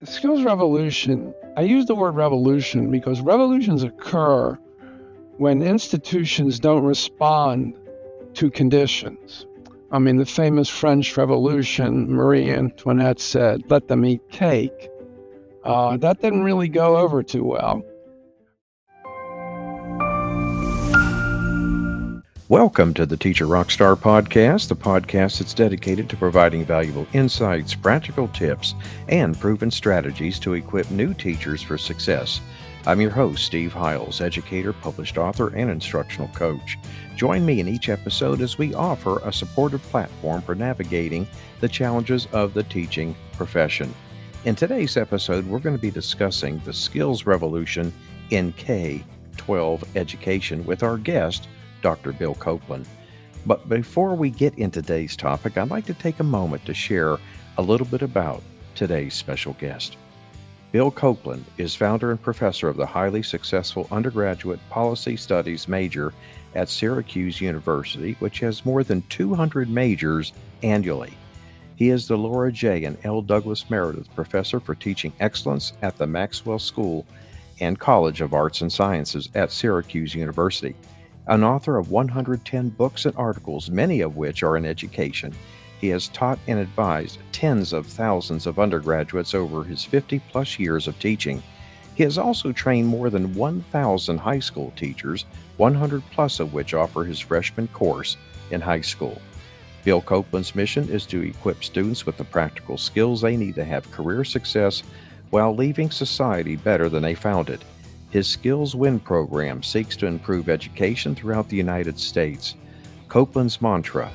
The skills revolution, I use the word revolution because revolutions occur when institutions don't respond to conditions. I mean, the famous French Revolution, Marie Antoinette said, let them eat cake. That didn't really go over too well. Welcome to the Teacher RockStar podcast, the podcast that's dedicated to providing valuable insights, practical tips, and proven strategies to equip new teachers for success. I'm your host, Steve Hiles, educator, published author, and instructional coach. Join me in each episode as we offer a supportive platform for navigating the challenges of the teaching profession. In today's episode, we're going to be discussing the skills revolution in K-12 education with our guest, Dr. Bill Coplin. But before we get into today's topic, I'd like to take a moment to share a little bit about today's special guest. Bill Coplin is founder and professor of the highly successful undergraduate policy studies major at Syracuse University, which has more than 200 majors annually. He is the Laura J. and L. Douglas Meredith Professor for Teaching Excellence at the Maxwell School and College of Arts and Sciences at Syracuse University. An author of 110 books and articles, many of which are in education, he has taught and advised tens of thousands of undergraduates over his 50-plus years of teaching. He has also trained more than 1,000 high school teachers, 100-plus of which offer his freshman course in high school. Bill Coplin's mission is to equip students with the practical skills they need to have career success while leaving society better than they found it. His Skills Win program seeks to improve education throughout the United States. Coplin's mantra,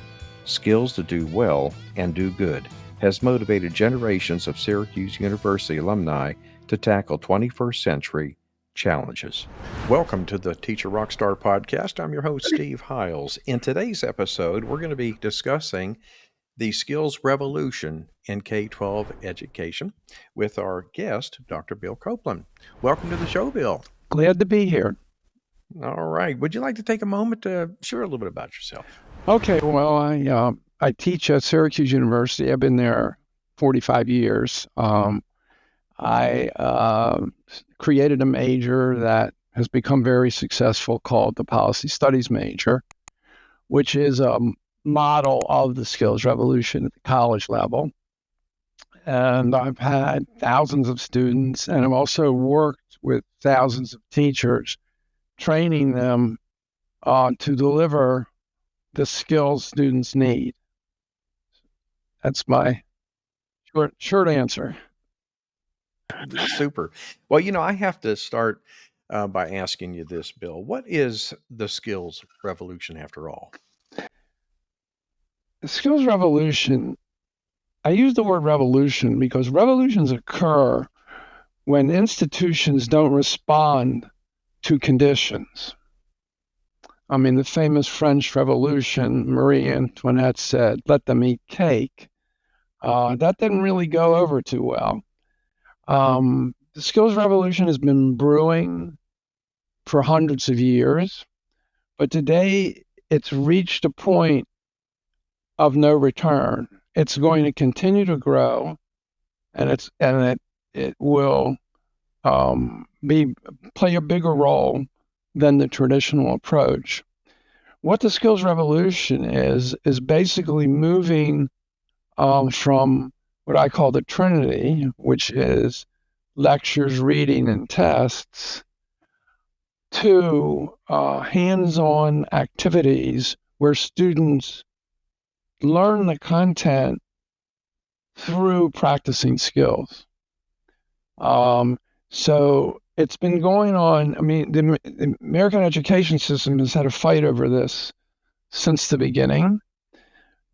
skills to do well and do good, has motivated generations of Syracuse University alumni to tackle 21st century challenges. Welcome to the Teacher RockStar podcast. I'm your host, Steve Hiles. In today's episode, we're going to be discussing the skills revolution in K-12 education with our guest, Dr. Bill Coplin. Welcome to the show, Bill. Glad to be here. All right. Would you like to take a moment to share a little bit about yourself? Okay, well, I teach at Syracuse University. I've been there 45 years. I created a major that has become very successful called the Policy Studies major, which is a model of the skills revolution at the college level. And I've had thousands of students, and I've also worked with thousands of teachers, training them to deliver the skills students need. That's my short answer. Super. Well, I have to start by asking you this, Bill. What is the skills revolution after all? The skills revolution, I use the word revolution because revolutions occur when institutions don't respond to conditions. I mean, the famous French Revolution, Marie Antoinette said, let them eat cake. That didn't really go over too well. The skills revolution has been brewing for hundreds of years, but today it's reached a point of no return. It's going to continue to grow, and it will play a bigger role than the traditional approach. What the skills revolution is basically moving from what I call the Trinity, which is lectures, reading, and tests, to hands-on activities where students learn the content through practicing skills. So it's been going on. I mean, the American education system has had a fight over this since the beginning.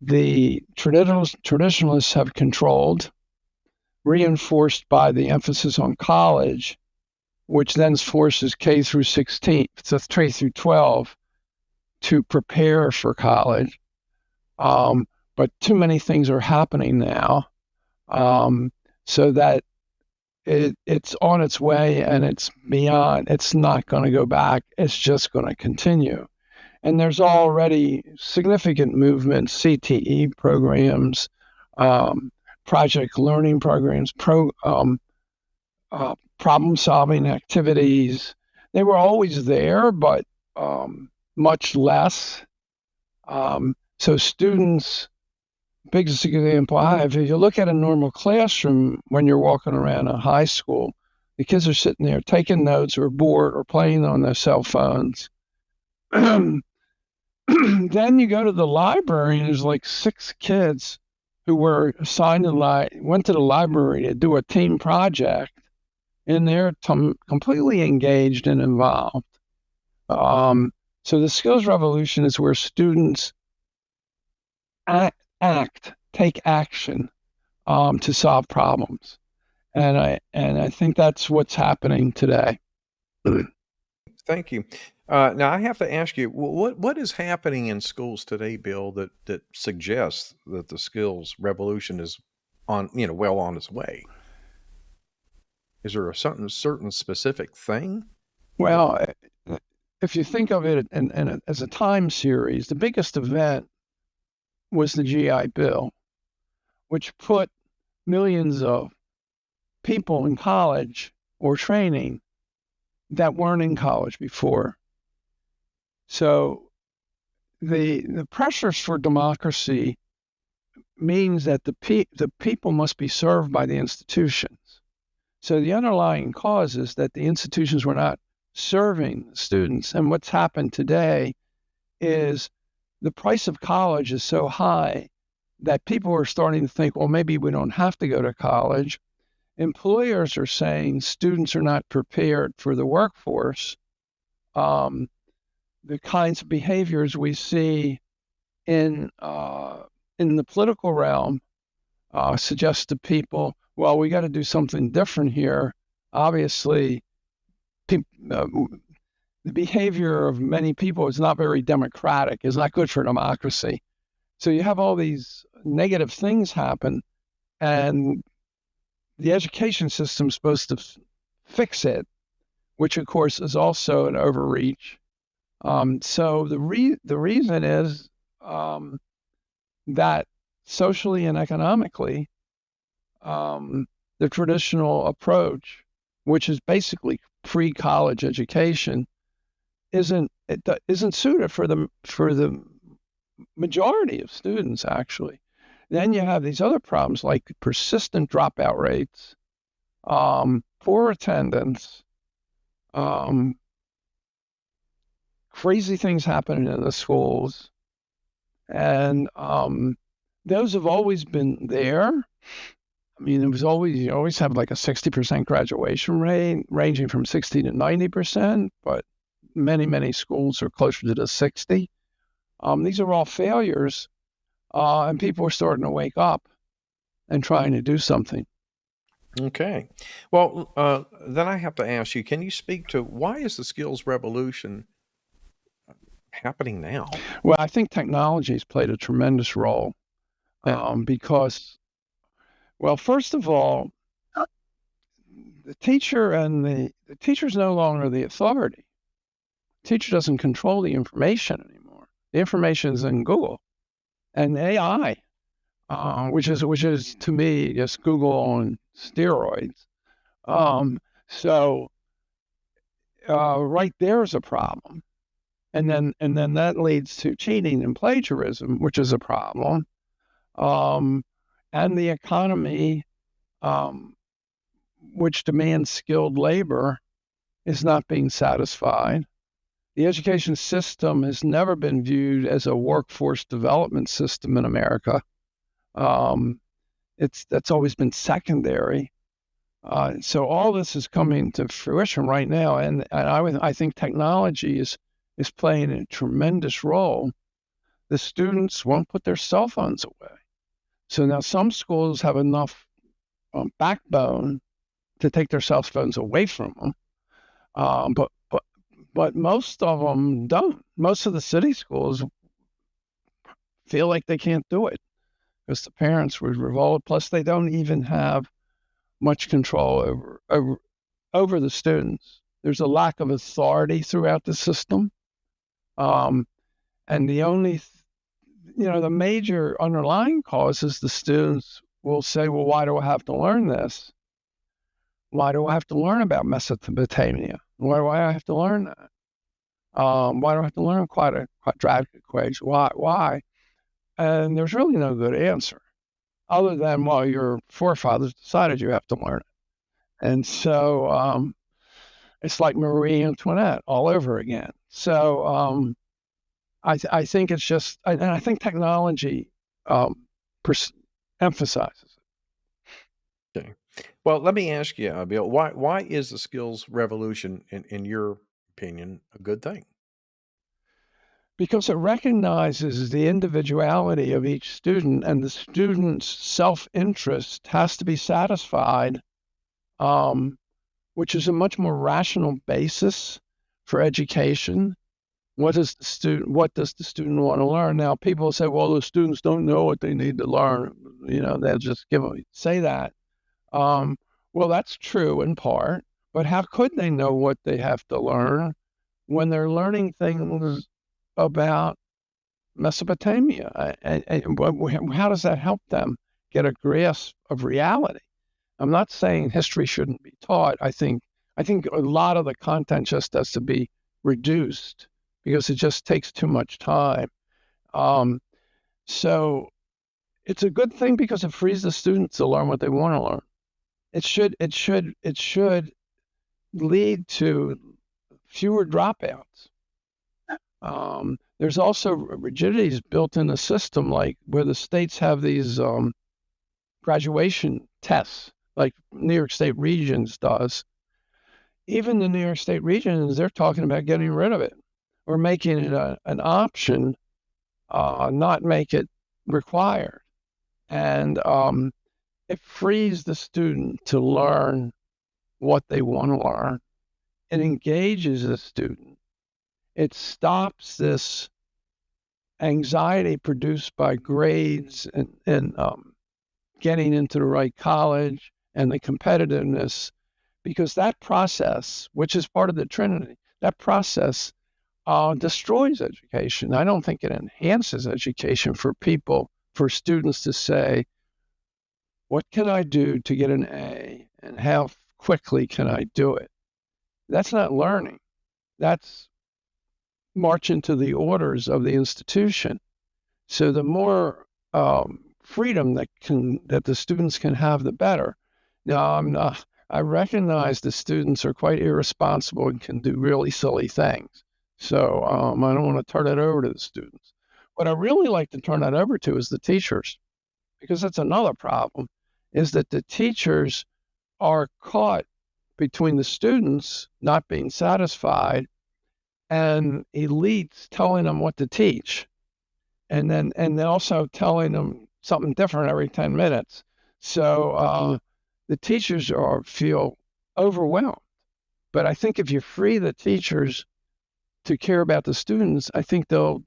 The traditionalists have controlled, reinforced by the emphasis on college, which then forces K through 16, so K through 12, to prepare for college. But too many things are happening now, so that it's on its way, and it's beyond. It's not going to go back. It's just going to continue. And there's already significant movements, CTE programs, project learning programs, problem-solving activities. They were always there, but much less. So students, biggest example I have, if you look at a normal classroom when you're walking around a high school, the kids are sitting there taking notes or bored or playing on their cell phones. Then you go to the library and there's like 6 kids who were assigned went to the library to do a team project, and they're completely engaged and involved. So the skills revolution is where students take action to solve problems, and I think that's what's happening today. Thank you. Now I have to ask you, what is happening in schools today, Bill, that suggests that the skills revolution is well on its way? Is there a certain specific thing? Well, if you think of it as a time series, the biggest event was the GI Bill, which put millions of people in college or training that weren't in college before. So the pressures for democracy means that the people must be served by the institutions. So the underlying cause is that the institutions were not serving students. And what's happened today is the price of college is so high that people are starting to think, well, maybe we don't have to go to college. Employers are saying students are not prepared for the workforce. The kinds of behaviors we see in the political realm suggest to people, well, we got to do something different here. Obviously, the behavior of many people is not very democratic. It's not good for democracy. So you have all these negative things happen, and the education system is supposed to fix it, which of course is also an overreach. So the reason is that socially and economically, the traditional approach, which is basically pre-college education, isn't suited for the majority of students, actually. Then you have these other problems like persistent dropout rates, poor attendance, crazy things happening in the schools, and those have always been there. I mean, you always have like a 60% graduation rate, ranging from 60 to 90%, but many schools are closer to the 60. These are all failures, and people are starting to wake up and trying to do something. Okay. Well, then I have to ask you, can you speak to why is the skills revolution happening now? Well, I think technology has played a tremendous role because, well, first of all, the teacher and the teacher's no longer the authority. The teacher doesn't control the information anymore. The information is in Google and AI, which is to me just Google on steroids. So right there is a problem, and then that leads to cheating and plagiarism, which is a problem, and the economy, which demands skilled labor, is not being satisfied. The education system has never been viewed as a workforce development system in America. That's always been secondary. So all this is coming to fruition right now, and I think technology is playing a tremendous role. The students won't put their cell phones away. So now some schools have enough backbone to take their cell phones away from them, but most of them don't. Most of the city schools feel like they can't do it because the parents would revolt. Plus, they don't even have much control over the students. There's a lack of authority throughout the system, and the only the major underlying cause is the students will say, "Well, why do I have to learn this?" Why do I have to learn about Mesopotamia? Why do I have to learn that? Why do I have to learn quadratic equation? Why? And there's really no good answer other than, well, your forefathers decided you have to learn it. And so it's like Marie Antoinette all over again. So I think it's just, and I think technology emphasizes it. Okay. Well, let me ask you, Bill, why is the skills revolution, in your opinion, a good thing? Because it recognizes the individuality of each student, and the student's self-interest has to be satisfied, which is a much more rational basis for education. What does the student want to learn? Now, people say, well, the students don't know what they need to learn. They'll just say that. Well, that's true in part, but how could they know what they have to learn when they're learning things about Mesopotamia? And how does that help them get a grasp of reality? I'm not saying history shouldn't be taught. I think a lot of the content just has to be reduced because it just takes too much time. So it's a good thing because it frees the students to learn what they want to learn. It should lead to fewer dropouts. There's also rigidities built in the system, like where the states have these graduation tests, like New York State Regions does. Even the New York State Regions, they're talking about getting rid of it or making it an option, not make it required. And it frees the student to learn what they want to learn. It engages the student. It stops this anxiety produced by grades and getting into the right college and the competitiveness, because that process, which is part of the Trinity, that process destroys education. I don't think it enhances education for students to say, what can I do to get an A and how quickly can I do it? That's not learning. That's marching to the orders of the institution. So the more freedom that the students can have, the better. Now, I recognize the students are quite irresponsible and can do really silly things. So I don't want to turn it over to the students. What I really like to turn that over to is the teachers, because that's another problem, is that the teachers are caught between the students not being satisfied and elites telling them what to teach, and then also telling them something different every 10 minutes. So the teachers feel overwhelmed. But I think if you free the teachers to care about the students, I think they'll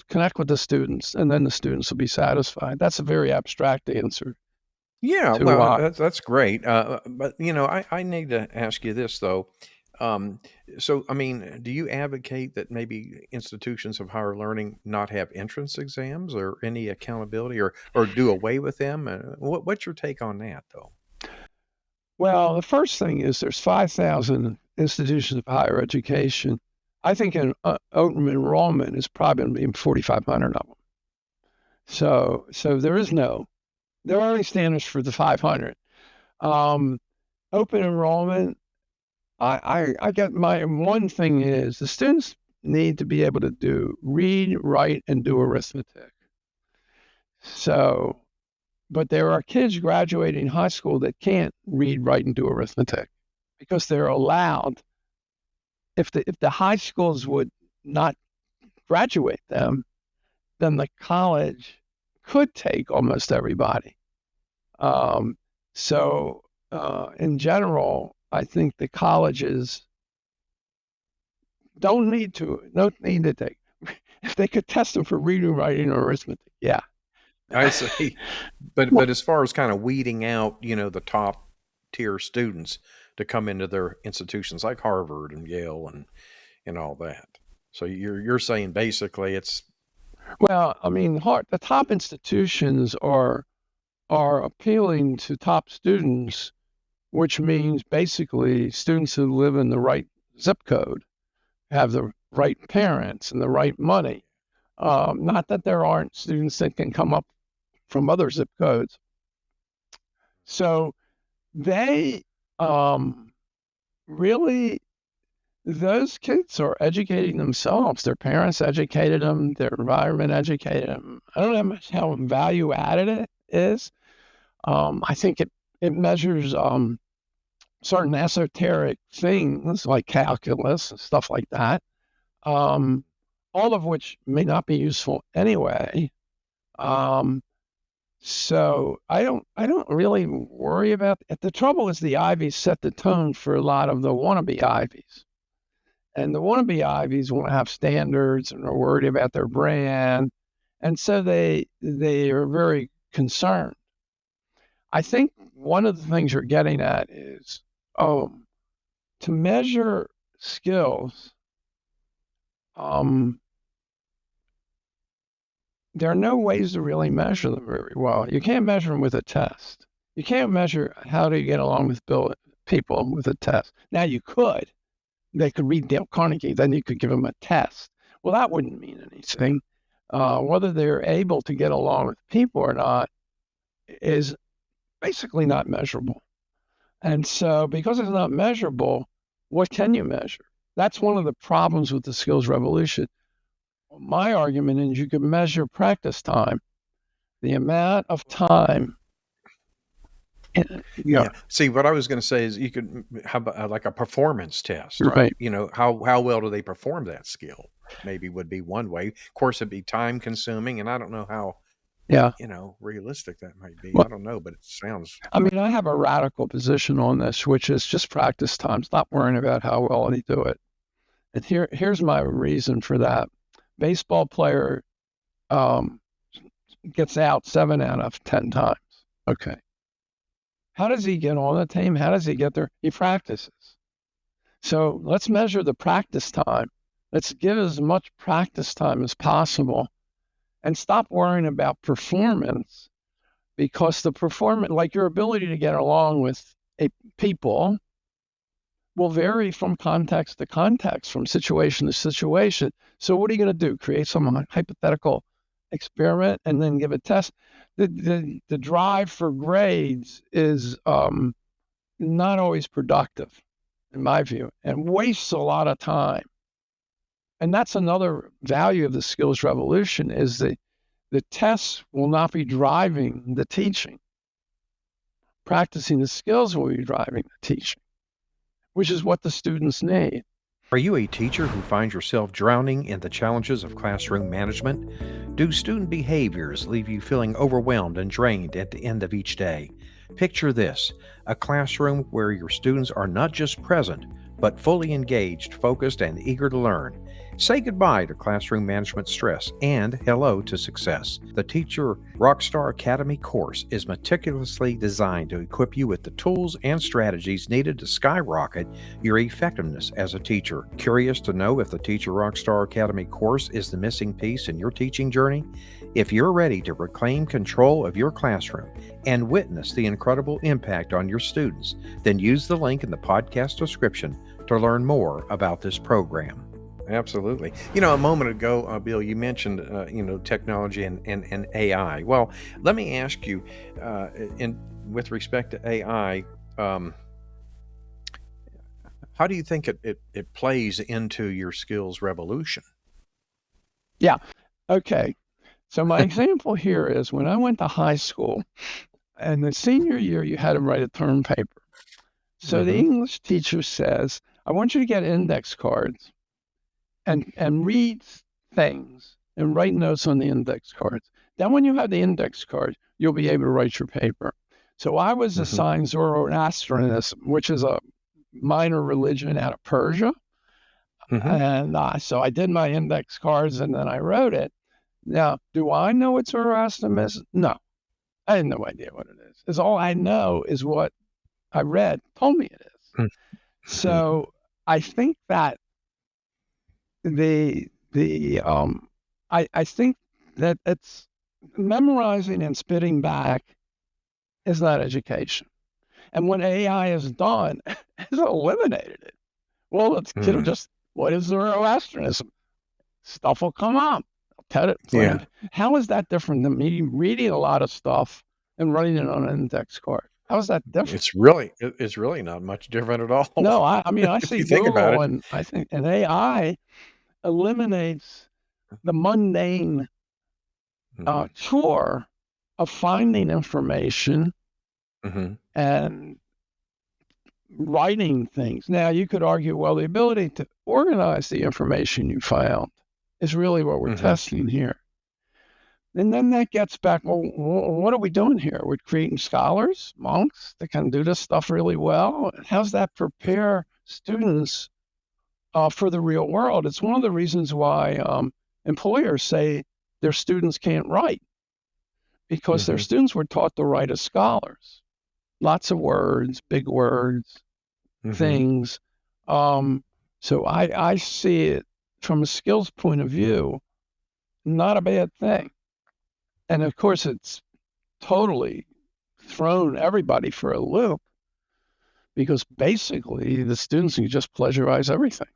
connect with the students, and then the students will be satisfied. That's a very abstract answer. Yeah, well, that's great. But I need to ask you this though. So, I mean, do you advocate that maybe institutions of higher learning not have entrance exams or any accountability, or do away with them? What's your take on that, though? Well, the first thing is there's 5,000 institutions of higher education. I think an open enrollment is probably going to be 4,500 of them. So there are only standards for the 500. Open enrollment, I get my one thing is the students need to be able to read, write, and do arithmetic. So, but there are kids graduating high school that can't read, write, and do arithmetic because they're allowed. If the high schools would not graduate them, then the college could take almost everybody. So in general, I think the colleges don't need to take. If they could test them for reading, writing, or arithmetic, yeah. I see. But as far as kind of weeding out, the top tier students to come into their institutions like Harvard and Yale and all that. So you're saying basically it's well, I mean, the top institutions are appealing to top students which means basically students who live in the right zip code have the right parents and the right money. Not that there aren't students that can come up from other zip codes. So they really, those kids are educating themselves. Their parents educated them. Their environment educated them. I don't know how value added it is. I think it measures certain esoteric things like calculus and stuff like that, all of which may not be useful anyway. So I don't really worry about it. The trouble is the Ivies set the tone for a lot of the wannabe Ivies. And the wannabe Ivies want to have standards and are worried about their brand. And so they are very concerned. I think one of the things you're getting at is to measure skills, there are no ways to really measure them very well. You can't measure them with a test. You can't measure how to get along with people with a test. Now you could. They could read Dale Carnegie, then you could give them a test. Well, that wouldn't mean anything. Whether they're able to get along with people or not is basically not measurable. And so because it's not measurable, what can you measure? That's one of the problems with the skills revolution. My argument is you can measure practice time, the amount of time. Yeah. See, what I was going to say is you could have like a performance test, Right. You know, how well do they perform that skill? Maybe would be one way. Of course, it'd be time consuming, and I don't know how, you know, realistic that might be. Well, I don't know, but it sounds. I mean, I have a radical position on this, which is just practice time. Stop worrying about how well they do it. And here's my reason for that. Baseball player gets out 7 out of 10 times. Okay. How does he get on the team? How does he get there? He practices. So let's measure the practice time. Let's give as much practice time as possible and stop worrying about performance, because the performance, like your ability to get along with people, will vary from context to context, from situation to situation. So what are you going to do? Create some hypothetical experiment and then give a test? The drive for grades is not always productive, in my view, and wastes a lot of time. And that's another value of the skills revolution, is the tests will not be driving the teaching. Practicing the skills will be driving the teaching, which is what the students need. Are you a teacher who finds yourself drowning in the challenges of classroom management? Do student behaviors leave you feeling overwhelmed and drained at the end of each day? Picture this: a classroom where your students are not just present, but fully engaged, focused, and eager to learn. Say goodbye to classroom management stress and hello to success. The Teacher RockStar Academy course is meticulously designed to equip you with the tools and strategies needed to skyrocket your effectiveness as a teacher. Curious to know if the Teacher RockStar Academy course is the missing piece in your teaching journey? If you're ready to reclaim control of your classroom and witness the incredible impact on your students, then use the link in the podcast description to learn more about this program. Absolutely. You know, a moment ago, Bill, you mentioned, technology and AI. Well, let me ask you, with respect to AI, how do you think it plays into your skills revolution? Yeah. Okay. So my example here is when I went to high school, and the senior year, you had to write a term paper. So the English teacher says, I want you to get index cards and read things and write notes on the index cards. Then when you have the index card, you'll be able to write your paper. So I was assigned Zoroastrianism, which is a minor religion out of Persia. And so I did my index cards and then I wrote it. Now, do I know what Zoroastrianism is? No, I had no idea what it is. It's all I know is what I read told me it is. So I think that I think that it's memorizing and spitting back is not education. And when AI is done, it's eliminated it. Well, it's kid will just, what is Zoroastrianism? Stuff will come up. Tell it, Yeah. How is that different than me reading a lot of stuff and writing it on an index card? How is that different? It's really not much different at all. No, I mean, I If see you think about Google, it. and I think an AI eliminates the mundane Mhm. chore of finding information Mhm. and writing things. Now, you could argue, well, the ability to organize the information you found is really what we're Mhm. testing here. And then that gets back, well, what are we doing here? We're creating scholars, monks that can do this stuff really well. How's that prepare students for the real world? It's one of the reasons why employers say their students can't write, because their Mhm. students were taught to write as scholars. Lots of words, big words, Mhm. things. So I see it from a skills point of view, not a bad thing. And of course, it's totally thrown everybody for a loop, because basically the students can just plagiarize everything.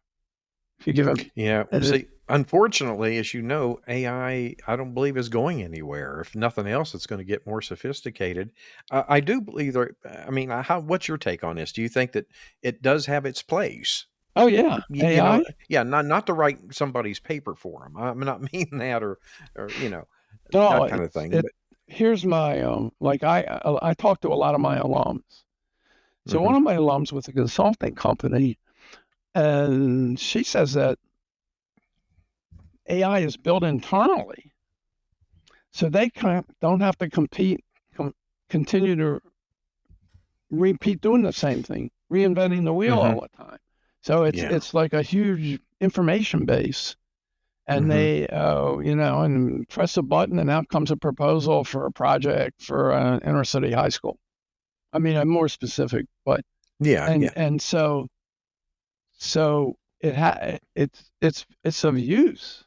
If you give them, Yeah, well, see, unfortunately, as you know, AI, I don't believe is going anywhere. If nothing else, it's going to get more sophisticated. I do believe there. I mean, how? What's your take on this? Do you think that it does have its place? oh yeah, You know, AI. yeah, not to write somebody's paper for them. I'm not meaning that, or No, that kind of thing. it. But Here's my like I talk to a lot of my alums. So one hmm of my alums with a consulting company, and she says that AI is built internally, so they don't have to continue to repeat doing the same thing, reinventing the wheel hmm all the time. So yeah, it's like a huge information base, and hmm they and press a button, and out comes a proposal for a project for an inner city high school. I mean, I'm more specific, but yeah, yeah. and so it's of use.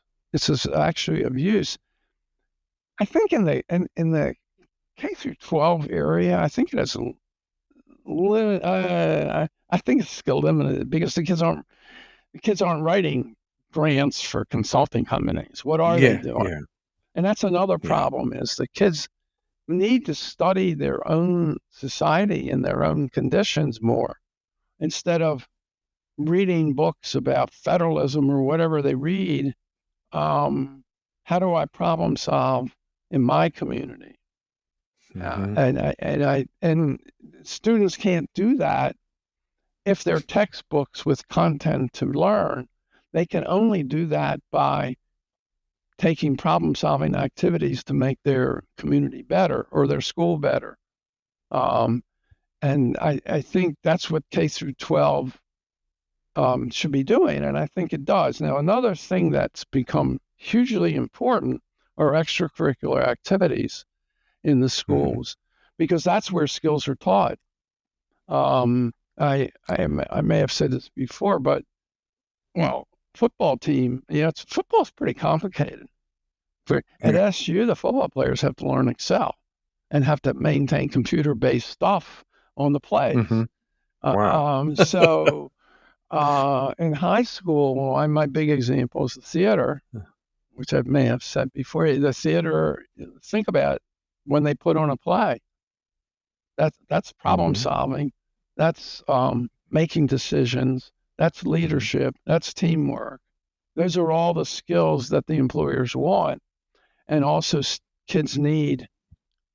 Actually of use. I think in the K through 12 area, I think it has I think it's still limited, because the kids aren't writing grants for consulting companies. What are they Yeah, doing? yeah, And that's another yeah. problem, is the kids need to study their own society and their own conditions more, instead of reading books about federalism or whatever they read. How do I problem solve in my community? hmm And students can't do that if they're textbooks with content to learn. They can only do that by taking problem solving activities to make their community better or their school better. Um, and I think that's what K through 12 should be doing. And I think it does. Now, another thing that's become hugely important are extracurricular activities in the hmm schools, because that's where skills are taught. I may have said this before, but well, football team, football's pretty complicated. At Yeah. SU, the football players have to learn Excel and have to maintain computer-based stuff on the hmm plays. Wow. So in high school, my big example is the theater, which I may have said before. The theater, think about it, when they put on a play. That's problem hmm solving. That's making decisions. That's hmm leadership. That's teamwork. Those are all the skills that the employers want, and also kids need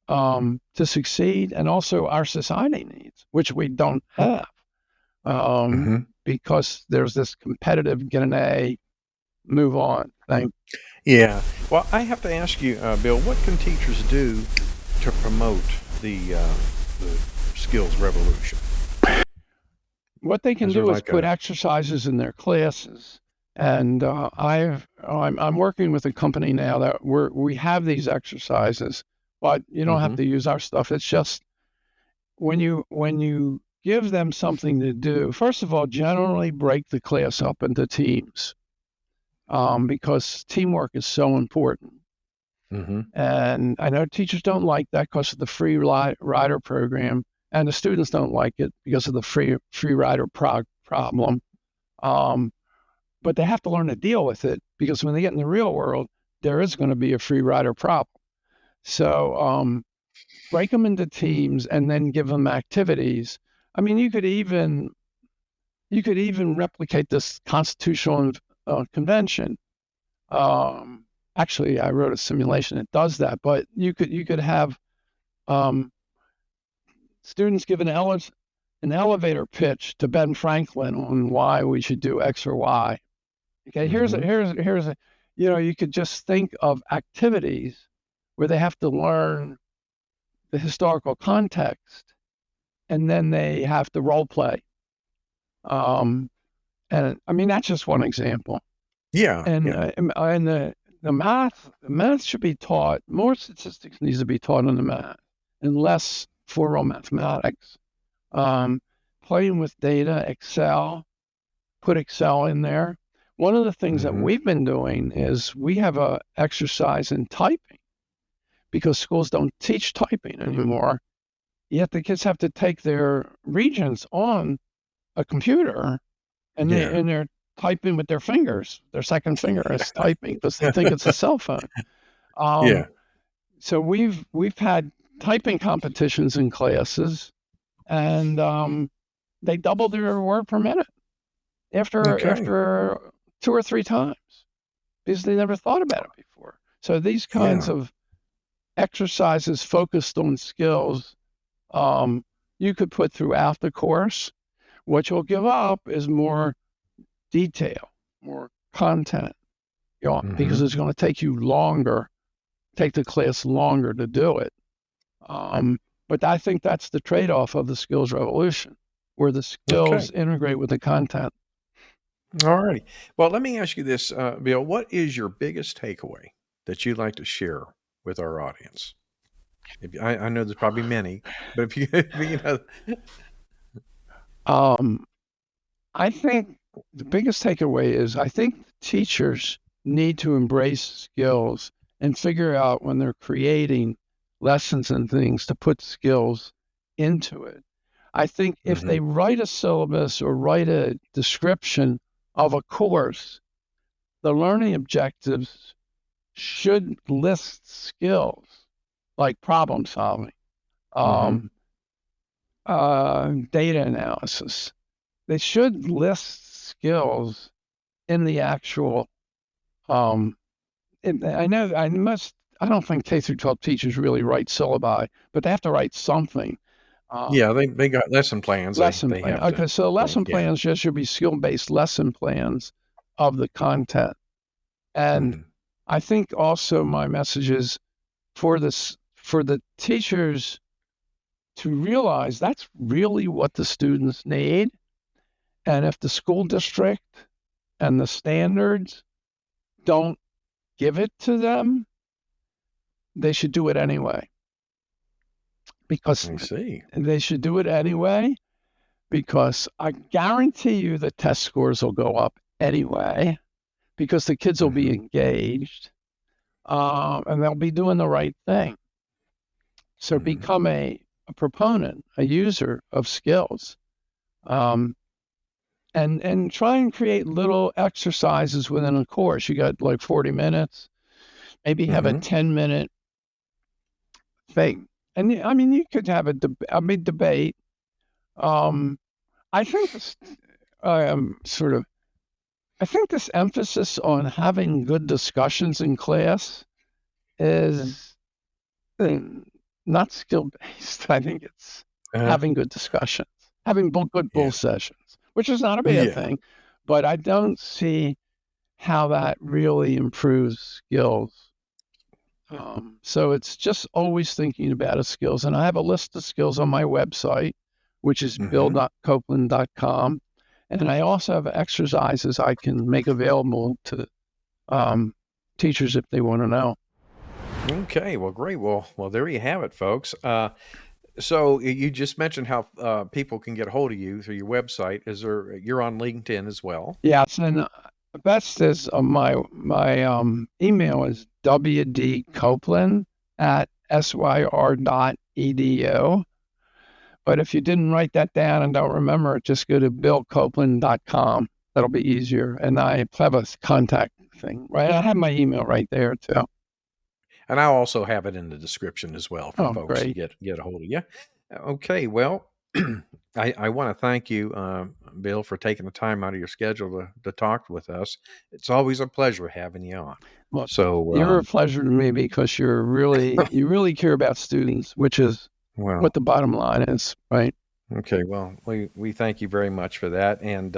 to succeed, and also our society needs, which we don't have, hmm because there's this competitive get an A, move on thing. Yeah. Well, I have to ask you, Bill, what can teachers do to promote the skills revolution? What they can Is there do is like put a exercises in their classes. And I'm working with a company now that we have these exercises, but you don't have hmm to use our stuff. It's just when you give them something to do, first of all, generally break the class up into teams, because teamwork is so important. hmm And I know teachers don't like that because of the free rider program, and the students don't like it because of the free rider problem. But they have to learn to deal with it, because when they get in the real world, there is going to be a free rider problem. So break them into teams and then give them activities. I mean, you could even replicate this constitutional convention. Actually, I wrote a simulation that does that, but you could have students give an elevator pitch to Ben Franklin on why we should do X or Y. Okay, here's a you could just think of activities where they have to learn the historical context, and then they have to role play. And I mean, that's just one example. Yeah. And the math should be taught. More statistics needs to be taught in the math, and less formal mathematics. Playing with data, Excel, put Excel in there. One of the things that we've been doing is we have a exercise in typing, because schools don't teach typing anymore. Yet the kids have to take their regents on a computer, and they're typing with their fingers. Their second finger is typing because they think it's a cell phone. So we've had typing competitions in classes, and they doubled their word per minute after 2 or 3 times, because they never thought about it before. So these kinds of exercises focused on skills, you could put throughout the course. What you'll give up is more detail, more content, because it's going to take the class longer to do it. But I think that's the trade-off of the skills revolution, where the skills integrate with the content. All righty. Well, let me ask you this, Bill. What is your biggest takeaway that you'd like to share with our audience? I know there's probably many, but if you I think the biggest takeaway is, I think teachers need to embrace skills and figure out, when they're creating lessons and things, to put skills into it. I think if they write a syllabus or write a description of a course, the learning objectives should list skills like problem solving, data analysis. They should list skills in the actual. I don't think K-12 teachers really write syllabi, but they have to write something. They got lesson plans. Okay, so lesson plans just should be skill-based lesson plans of the content. And I think also my message is for the teachers to realize that's really what the students need. And if the school district and the standards don't give it to them, they should do it anyway. Because they should do it anyway, because I guarantee you the test scores will go up anyway, because the kids will be engaged, and they'll be doing the right thing. So become a proponent, a user of skills, and try and create little exercises within a course. You got like 40 minutes, maybe have a 10-minute thing. And I mean, you could have a debate. I think this, I think this emphasis on having good discussions in class is not skill-based. I think it's having good discussions, having good bull sessions, which is not a bad thing, but I don't see how that really improves skills. So it's just always thinking about skills. And I have a list of skills on my website, which is bill.coplin.com. And I also have exercises I can make available to teachers if they want to know. Okay, well, great. Well, there you have it, folks. So you just mentioned how people can get a hold of you through your website. You're on LinkedIn as well? Yes, and the best is my email is wdcoplin@syr.edu. But if you didn't write that down and don't remember it, just go to billcoplin.com. That'll be easier. And I have a contact thing, right? I have my email right there too. And I'll also have it in the description as well for folks to get a hold of you. Okay, well, I want to thank you, Bill, for taking the time out of your schedule to talk with us. It's always a pleasure having you on. Well, so you're a pleasure to me because you really care about students, which is what the bottom line is, right? Okay, well, we thank you very much for that, and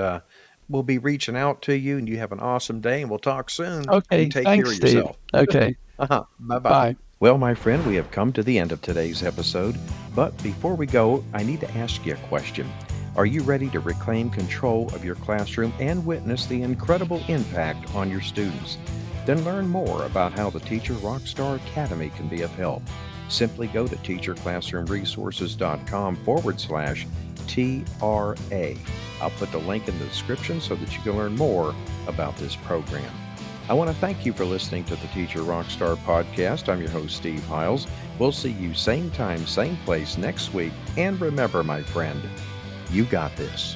we'll be reaching out to you, and you have an awesome day, and we'll talk soon. Okay, you take thanks, care of yourself. Steve. Okay. Bye-bye. Bye. Well, my friend, we have come to the end of today's episode, but before we go, I need to ask you a question. Are you ready to reclaim control of your classroom and witness the incredible impact on your students? Then learn more about how the Teacher RockStar Academy can be of help. Simply go to teacherclassroomresources.com/TRA. I'll put the link in the description so that you can learn more about this program. I want to thank you for listening to the Teacher RockStar podcast. I'm your host, Steve Hiles. We'll see you same time, same place next week. And remember, my friend, you got this.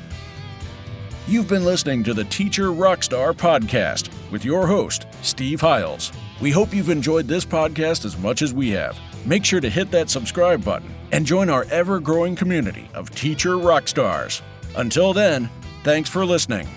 You've been listening to the Teacher RockStar podcast with your host, Steve Hiles. We hope you've enjoyed this podcast as much as we have. Make sure to hit that subscribe button and join our ever-growing community of Teacher RockStars. Until then, thanks for listening.